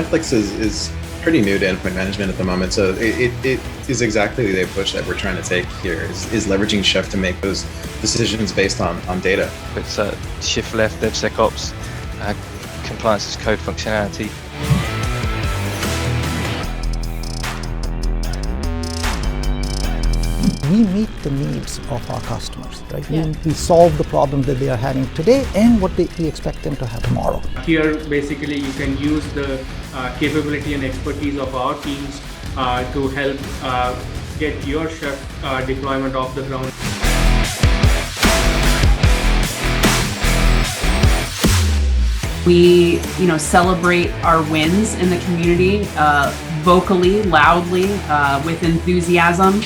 Netflix is pretty new to endpoint management at the moment, so it is exactly the approach that we're trying to take here, is leveraging Chef to make those decisions based on data. It's shift left, DevSecOps, compliance as code functionality. We meet the needs of our customers, right? Yeah. We solve the problem that they are having today and what we expect them to have tomorrow. Here, basically, you can use the capability and expertise of our teams to help get your Chef deployment off the ground. We, celebrate our wins in the community vocally, loudly, with enthusiasm.